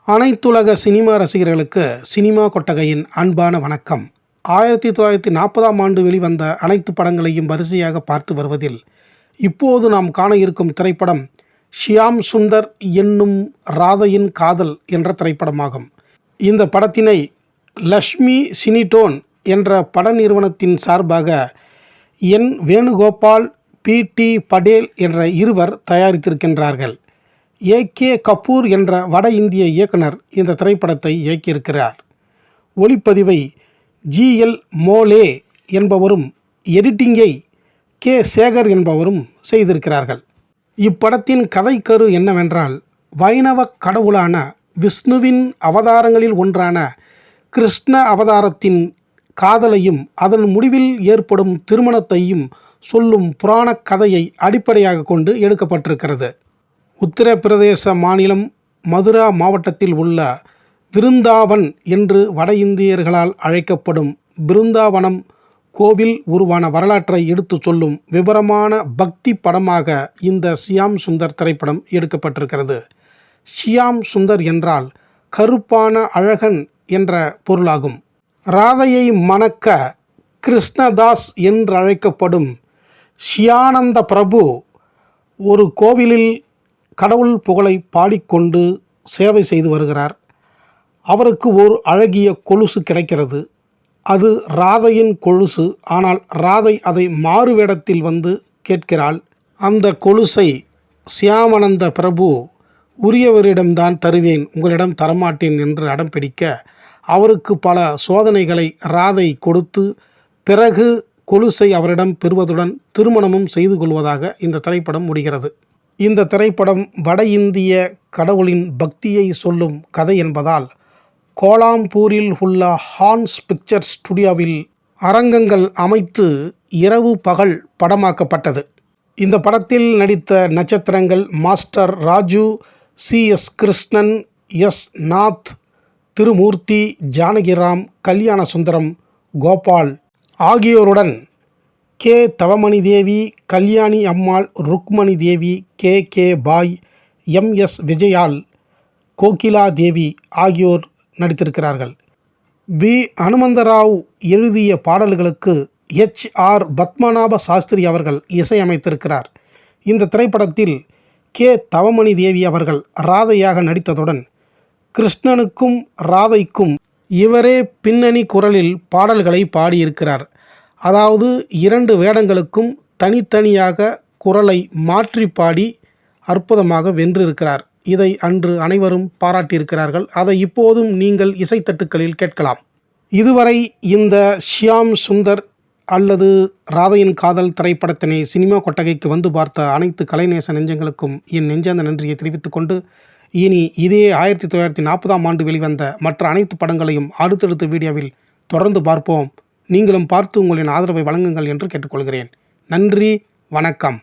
அனைத்துலக சினிமா ரசிகர்களுக்கு சினிமா கொட்டகையின் அன்பான வணக்கம். 1940ஆம் ஆண்டு வெளிவந்த அனைத்து படங்களையும் வரிசையாக பார்த்து வருவதில் இப்போது நாம் காண இருக்கும் திரைப்படம் ஷியாம் சுந்தர் என்னும் ராதையின் காதல் என்ற திரைப்படமாகும். இந்த படத்தினை லக்ஷ்மி சினிடோன் என்ற பட நிறுவனத்தின் சார்பாக என் வேணுகோபால், பி.டி. படேல் என்ற இருவர் தயாரித்திருக்கின்றார்கள். ஏ.கே. கபூர் என்ற வட இந்திய இயக்குனர் இந்த திரைப்படத்தை இயக்கியிருக்கிறார். ஒளிப்பதிவை ஜி.எல். மோலே என்பவரும் எடிட்டிங்கை கே. சேகர் என்பவரும் செய்திருக்கிறார்கள். இப்படத்தின் கதைக்கரு என்னவென்றால், வைணவ கடவுளான விஷ்ணுவின் அவதாரங்களில் ஒன்றான கிருஷ்ண அவதாரத்தின் காதலையும் அதன் முடிவில் ஏற்படும் திருமணத்தையும் சொல்லும் புராண கதையை அடிப்படையாக கொண்டு எடுக்கப்பட்டிருக்கிறது. உத்தரப்பிரதேச மாநிலம் மதுரா மாவட்டத்தில் உள்ள விருந்தாவன் என்று வட இந்தியர்களால் அழைக்கப்படும் பிருந்தாவனம் கோவில் உருவான வரலாற்றை எடுத்து சொல்லும் விபரமான பக்தி படமாக இந்த ஷியாம் சுந்தர் திரைப்படம் எடுக்கப்பட்டிருக்கிறது. ஷியாம் சுந்தர் என்றால் கருப்பான அழகன் என்ற பொருளாகும். ராதையை மணக்க கிருஷ்ணதாஸ் என்று அழைக்கப்படும் ஷியானந்த பிரபு ஒரு கோவிலில் கடவுள் புகழை பாடிக்கொண்டு சேவை செய்து வருகிறார். அவருக்கு ஒரு அழகிய கொலுசு கிடைக்கிறது. அது ராதையின் கொலுசு. ஆனால் ராதை அதை மாறு வேடத்தில் வந்து கேட்கிறாள். அந்த கொலுசை ஷியாமனந்த பிரபு உரியவரிடம்தான் தருவேன், உங்களிடம் தரமாட்டேன் என்று அடம் பிடிக்க அவருக்கு பல சோதனைகளை ராதை கொடுத்து பிறகு கொலுசை அவரிடம் பெறுவதுடன் திருமணமும் செய்து கொள்வதாக இந்த திரைப்படம் முடிகிறது. இந்த திரைப்படம் வட இந்திய கடவுளின் பக்தியை சொல்லும் கதை என்பதால் கோலாம்பூரில் உள்ள ஹான்ஸ் பிக்சர் ஸ்டுடியோவில் அரங்கங்கள் அமைத்து இரவு பகல் படமாக்கப்பட்டது. இந்த படத்தில் நடித்த நட்சத்திரங்கள் மாஸ்டர் ராஜு, சி.எஸ். கிருஷ்ணன், எஸ். நாத், திருமூர்த்தி, ஜானகிராம், கல்யாண சுந்தரம், கோபால் ஆகியோருடன் கே. தவமணி தேவி, கல்யாணி அம்மாள், ருக்மணி தேவி, கே. பாய், எம்.எஸ். விஜயால், கோகிலா தேவி ஆகியோர் நடித்திருக்கிறார்கள். பி. அனுமந்தராவ் எழுதிய பாடல்களுக்கு H.R. பத்மநாப சாஸ்திரி அவர்கள் இசையமைத்திருக்கிறார். இந்த திரைப்படத்தில் கே. தவமணி தேவி அவர்கள் ராதையாக நடித்ததுடன் கிருஷ்ணனுக்கும் ராதைக்கும் இவரே பின்னணி குரலில் பாடல்களை பாடியிருக்கிறார். அதாவது 2 வேடங்களுக்கும் தனித்தனியாக குரலை மாற்றி பாடி அற்புதமாக வென்றிருக்கிறார். இதை அன்று அனைவரும் பாராட்டியிருக்கிறார்கள். அதை இப்போதும் நீங்கள் இசைத்தட்டுக்களில் கேட்கலாம். இதுவரை இந்த ஷியாம் சுந்தர் அல்லது ராதையின் காதல் திரைப்படத்தினை சினிமா கொட்டகைக்கு வந்து பார்த்த அனைத்து கலைநேச நெஞ்சங்களுக்கும் என் நெஞ்சார்ந்த நன்றியை தெரிவித்துக் கொண்டு, இனி இதே 1940ஆம் ஆண்டு வெளிவந்த மற்ற அனைத்து படங்களையும் அடுத்தடுத்த வீடியோவில் தொடர்ந்து பார்ப்போம். நீங்களும் பார்த்து உங்களின் ஆதரவை வழங்குங்கள் என்று கேட்டுக்கொள்கிறேன். நன்றி, வணக்கம்.